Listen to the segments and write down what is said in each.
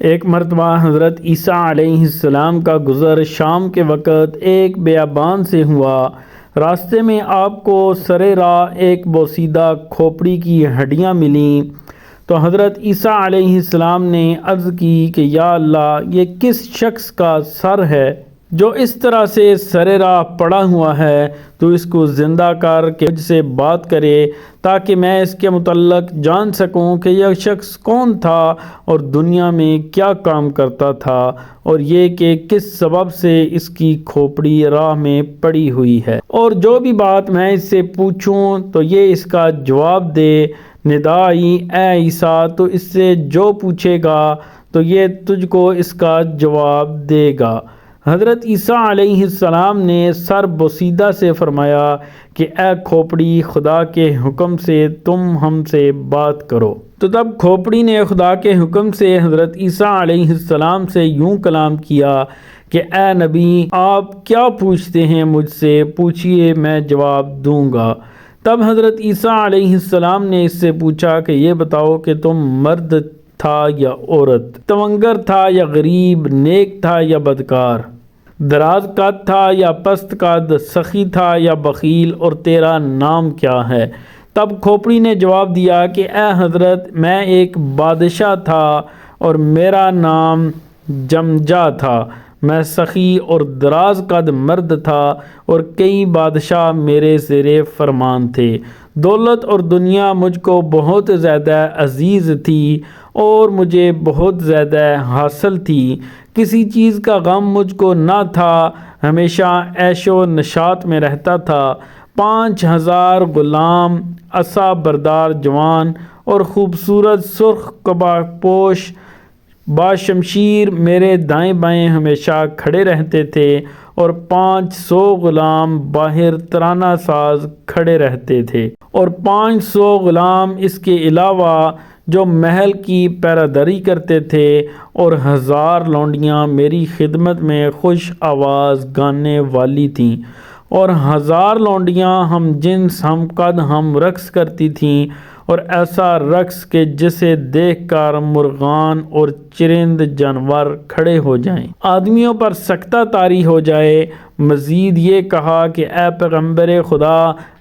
ایک مرتبہ حضرت عیسیٰ علیہ السلام کا گزر شام کے وقت ایک بیابان سے ہوا۔ راستے میں آپ کو سر راہ ایک بوسیدہ کھوپڑی کی ہڈیاں ملیں تو حضرت عیسیٰ علیہ السلام نے عرض کی کہ یا اللہ، یہ کس شخص کا سر ہے جو اس طرح سے سر راہ پڑا ہوا ہے؟ تو اس کو زندہ کر کے مجھ سے بات کرے تاکہ میں اس کے متعلق جان سکوں کہ یہ شخص کون تھا اور دنیا میں کیا کام کرتا تھا، اور یہ کہ کس سبب سے اس کی کھوپڑی راہ میں پڑی ہوئی ہے، اور جو بھی بات میں اس سے پوچھوں تو یہ اس کا جواب دے۔ ندائی اے عیسیٰ، تو اس سے جو پوچھے گا تو یہ تجھ کو اس کا جواب دے گا۔ حضرت عیسیٰ علیہ السلام نے سر بوسیدہ سے فرمایا کہ اے کھوپڑی، خدا کے حکم سے تم ہم سے بات کرو۔ تو تب کھوپڑی نے خدا کے حکم سے حضرت عیسیٰ علیہ السلام سے یوں کلام کیا کہ اے نبی، آپ کیا پوچھتے ہیں مجھ سے؟ پوچھئے، میں جواب دوں گا۔ تب حضرت عیسیٰ علیہ السلام نے اس سے پوچھا کہ یہ بتاؤ کہ تم مرد تھا یا عورت، تونگر تھا یا غریب، نیک تھا یا بدکار، دراز قد تھا یا پست قد، سخی تھا یا بخیل، اور تیرا نام کیا ہے؟ تب کھوپڑی نے جواب دیا کہ اے حضرت، میں ایک بادشاہ تھا اور میرا نام جمجا تھا۔ میں سخی اور دراز قد مرد تھا اور کئی بادشاہ میرے زیر فرمان تھے۔ دولت اور دنیا مجھ کو بہت زیادہ عزیز تھی اور مجھے بہت زیادہ حاصل تھی۔ کسی چیز کا غم مجھ کو نہ تھا، ہمیشہ عیش و نشاط میں رہتا تھا۔ 5000 غلام، عصا بردار جوان اور خوبصورت سرخ قبا پوش باشمشیر میرے دائیں بائیں ہمیشہ کھڑے رہتے تھے، اور 500 غلام باہر ترانہ ساز کھڑے رہتے تھے، اور 500 غلام اس کے علاوہ جو محل کی پہراداری کرتے تھے، اور 1000 لونڈیاں میری خدمت میں خوش آواز گانے والی تھیں، اور 1000 لونڈیاں ہم جنس ہم قد ہم رقص کرتی تھیں، اور ایسا رقص کہ جسے دیکھ کر مرغان اور چرند جانور کھڑے ہو جائیں، آدمیوں پر سکتہ طاری ہو جائے۔ مزید یہ کہا کہ اے پیغمبر خدا،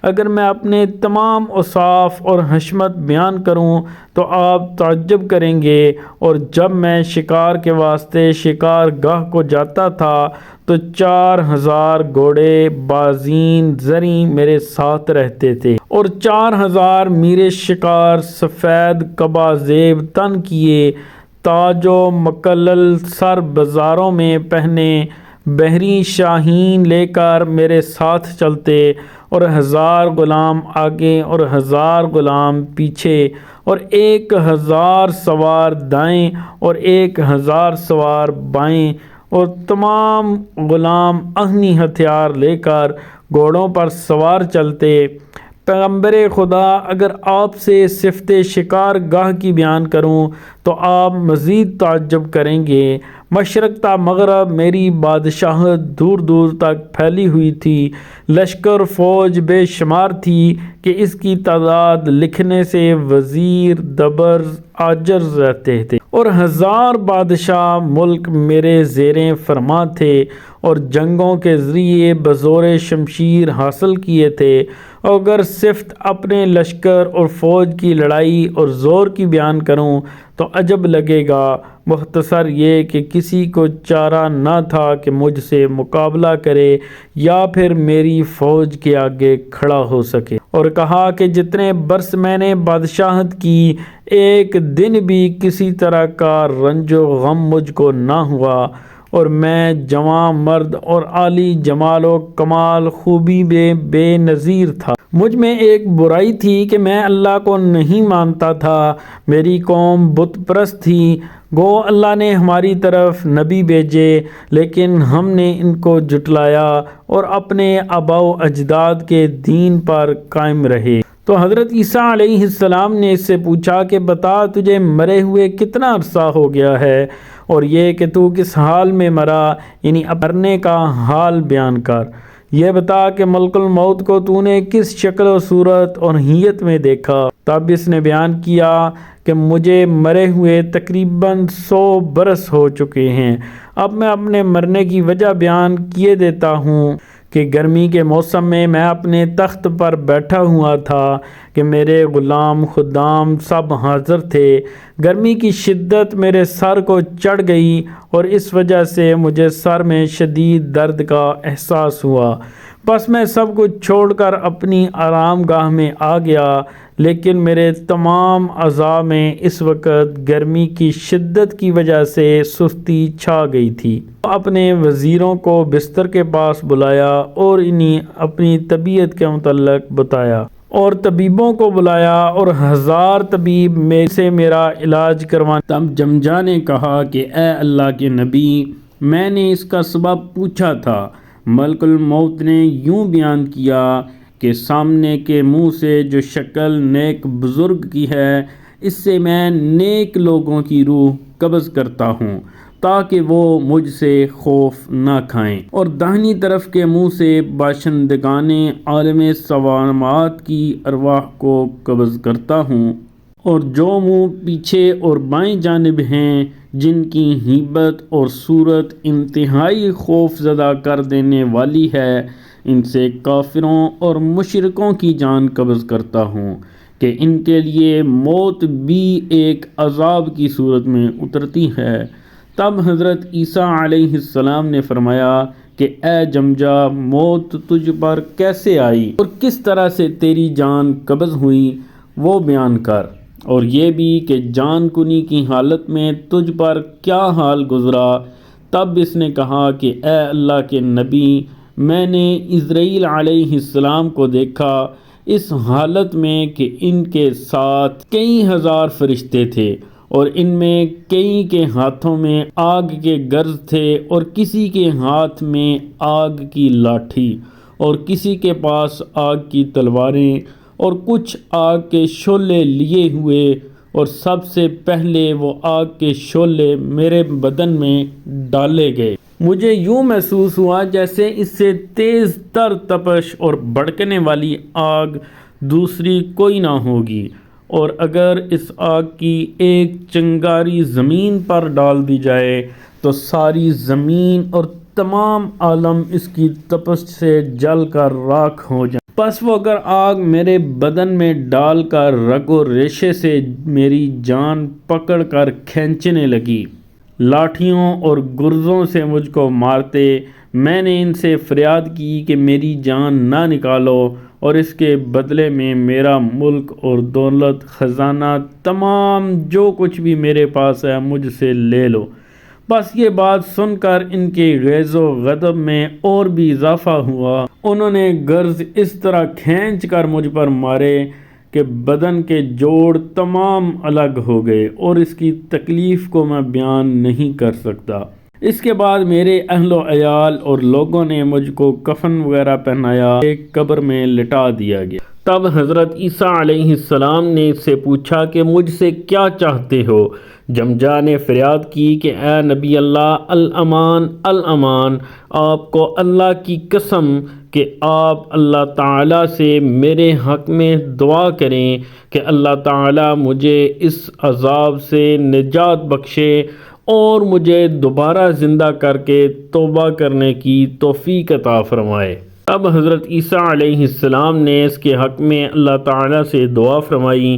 اگر میں اپنے تمام اوصاف اور حشمت بیان کروں تو آپ تعجب کریں گے، اور جب میں شکار کے واسطے شکار گاہ کو جاتا تھا تو 4000 گھوڑے بازین زریں میرے ساتھ رہتے تھے، اور 4000 میرے شکار سفید قبا زیب تن کیے، تاج و مکلل سر بازاروں میں پہنے، بحری شاہین لے کر میرے ساتھ چلتے، اور 1000 غلام آگے اور 1000 غلام پیچھے، اور 1000 سوار دائیں اور 1000 سوار بائیں، اور تمام غلام اہنی ہتھیار لے کر گھوڑوں پر سوار چلتے۔ پیغمبر خدا، اگر آپ سے صفت شکار گاہ کی بیان کروں تو آپ مزید تعجب کریں گے۔ مشرق تا مغرب میری بادشاہت دور دور تک پھیلی ہوئی تھی، لشکر فوج بے شمار تھی کہ اس کی تعداد لکھنے سے وزیر دبرز عاجز رہتے تھے، اور 1000 بادشاہ ملک میرے زیر فرما تھے، اور جنگوں کے ذریعے بزور شمشیر حاصل کیے تھے۔ اور اگر صفت اپنے لشکر اور فوج کی لڑائی اور زور کی بیان کروں تو عجب لگے گا۔ مختصر یہ کہ کسی کو چارہ نہ تھا کہ مجھ سے مقابلہ کرے یا پھر میری فوج کے آگے کھڑا ہو سکے۔ اور کہا کہ جتنے برس میں نے بادشاہت کی، ایک دن بھی کسی طرح کا رنج و غم مجھ کو نہ ہوا، اور میں جوان مرد اور عالی جمال و کمال خوبی میں بے نظیر تھا۔ مجھ میں ایک برائی تھی کہ میں اللہ کو نہیں مانتا تھا، میری قوم بت پرست تھی۔ گو اللہ نے ہماری طرف نبی بھیجے، لیکن ہم نے ان کو جھٹلایا اور اپنے آباء و اجداد کے دین پر قائم رہے۔ تو حضرت عیسیٰ علیہ السلام نے اس سے پوچھا کہ بتا، تجھے مرے ہوئے کتنا عرصہ ہو گیا ہے، اور یہ کہ تو کس حال میں مرا، یعنی مرنے کا حال بیان کر۔ یہ بتا کہ ملک الموت کو تو نے کس شکل و صورت اور حیت میں دیکھا؟ تب اس نے بیان کیا کہ مجھے مرے ہوئے تقریباً 100 برس ہو چکے ہیں۔ اب میں اپنے مرنے کی وجہ بیان کیے دیتا ہوں کہ گرمی کے موسم میں میں اپنے تخت پر بیٹھا ہوا تھا کہ میرے غلام خدام سب حاضر تھے۔ گرمی کی شدت میرے سر کو چڑھ گئی اور اس وجہ سے مجھے سر میں شدید درد کا احساس ہوا۔ بس میں سب کچھ چھوڑ کر اپنی آرام گاہ میں آ گیا، لیکن میرے تمام اعضاء میں اس وقت گرمی کی شدت کی وجہ سے سستی چھا گئی تھی۔ اپنے وزیروں کو بستر کے پاس بلایا اور انہیں اپنی طبیعت کے متعلق بتایا اور طبیبوں کو بلایا اور 1000 طبیب میں سے میرا علاج کروانے۔ تب جمجا نے کہا کہ اے اللہ کے نبی، میں نے اس کا سبب پوچھا تھا۔ ملک الموت نے یوں بیان کیا کہ سامنے کے منہ سے جو شکل نیک بزرگ کی ہے، اس سے میں نیک لوگوں کی روح قبض کرتا ہوں تاکہ وہ مجھ سے خوف نہ کھائیں، اور داہنی طرف کے منہ سے باشندگان عالم سوامات کی ارواح کو قبض کرتا ہوں، اور جو منہ پیچھے اور بائیں جانب ہیں جن کی ہیبت اور صورت انتہائی خوف زدہ کر دینے والی ہے، ان سے کافروں اور مشرکوں کی جان قبض کرتا ہوں کہ ان کے لیے موت بھی ایک عذاب کی صورت میں اترتی ہے۔ تب حضرت عیسیٰ علیہ السلام نے فرمایا کہ اے جمجا، موت تجھ پر کیسے آئی اور کس طرح سے تیری جان قبض ہوئی وہ بیان کر، اور یہ بھی کہ جان کنی کی حالت میں تجھ پر کیا حال گزرا۔ تب اس نے کہا کہ اے اللہ کے نبی، میں نے عزرائیل علیہ السلام کو دیکھا اس حالت میں کہ ان کے ساتھ کئی ہزار فرشتے تھے، اور ان میں کئی کے ہاتھوں میں آگ کے گرز تھے، اور کسی کے ہاتھ میں آگ کی لاٹھی، اور کسی کے پاس آگ کی تلواریں، اور کچھ آگ کے شعلے لیے ہوئے، اور سب سے پہلے وہ آگ کے شعلے میرے بدن میں ڈالے گئے۔ مجھے یوں محسوس ہوا جیسے اس سے تیز تر تپش اور بھڑکنے والی آگ دوسری کوئی نہ ہوگی، اور اگر اس آگ کی ایک چنگاری زمین پر ڈال دی جائے تو ساری زمین اور تمام عالم اس کی تپش سے جل کر راکھ ہو جائیں۔ پس وہ اگر آگ میرے بدن میں ڈال کر رگ و ریشے سے میری جان پکڑ کر کھینچنے لگی، لاٹھیوں اور گرزوں سے مجھ کو مارتے، میں نے ان سے فریاد کی کہ میری جان نہ نکالو، اور اس کے بدلے میں میرا ملک اور دولت، خزانہ، تمام جو کچھ بھی میرے پاس ہے مجھ سے لے لو۔ بس یہ بات سن کر ان کے غیظ و غضب میں اور بھی اضافہ ہوا۔ انہوں نے گرز اس طرح کھینچ کر مجھ پر مارے کہ بدن کے جوڑ تمام الگ ہو گئے، اور اس کی تکلیف کو میں بیان نہیں کر سکتا۔ اس کے بعد میرے اہل و عیال اور لوگوں نے مجھ کو کفن وغیرہ پہنایا، ایک قبر میں لٹا دیا گیا۔ تب حضرت عیسیٰ علیہ السلام نے اس سے پوچھا کہ مجھ سے کیا چاہتے ہو؟ جمجا نے فریاد کی کہ اے نبی اللہ، الامان الامان، آپ کو اللہ کی قسم کہ آپ اللہ تعالیٰ سے میرے حق میں دعا کریں کہ اللہ تعالیٰ مجھے اس عذاب سے نجات بخشے اور مجھے دوبارہ زندہ کر کے توبہ کرنے کی توفیق عطا فرمائے۔ اب حضرت عیسیٰ علیہ السلام نے اس کے حق میں اللہ تعالیٰ سے دعا فرمائی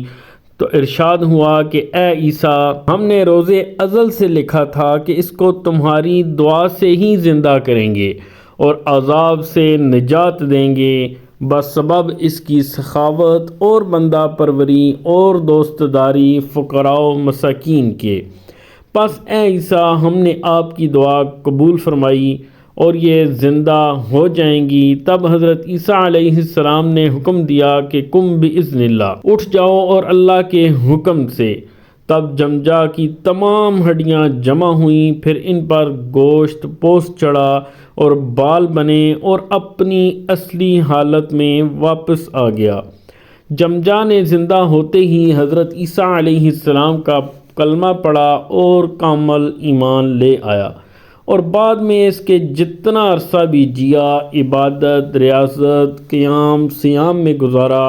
تو ارشاد ہوا کہ اے عیسیٰ، ہم نے روز ازل سے لکھا تھا کہ اس کو تمہاری دعا سے ہی زندہ کریں گے اور عذاب سے نجات دیں گے بسبب اس کی سخاوت اور بندہ پروری اور دوست داری فقراء و مساکین کے۔ پس اے عیسیٰ، ہم نے آپ کی دعا قبول فرمائی اور یہ زندہ ہو جائیں گی۔ تب حضرت عیسیٰ علیہ السلام نے حکم دیا کہ قم بإذن اللہ، اٹھ جاؤ اور اللہ کے حکم سے۔ تب جمجا کی تمام ہڈیاں جمع ہوئیں، پھر ان پر گوشت پوست چڑھا اور بال بنے اور اپنی اصلی حالت میں واپس آ گیا۔ جمجا نے زندہ ہوتے ہی حضرت عیسیٰ علیہ السلام کا کلمہ پڑھا اور کامل ایمان لے آیا، اور بعد میں اس کے جتنا عرصہ بھی جیا عبادت، ریاضت، قیام سیام میں گزارا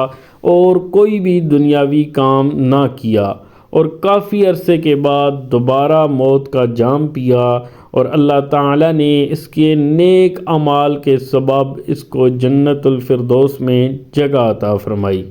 اور کوئی بھی دنیاوی کام نہ کیا، اور کافی عرصے کے بعد دوبارہ موت کا جام پیا، اور اللہ تعالیٰ نے اس کے نیک اعمال کے سبب اس کو جنت الفردوس میں جگہ عطا فرمائی۔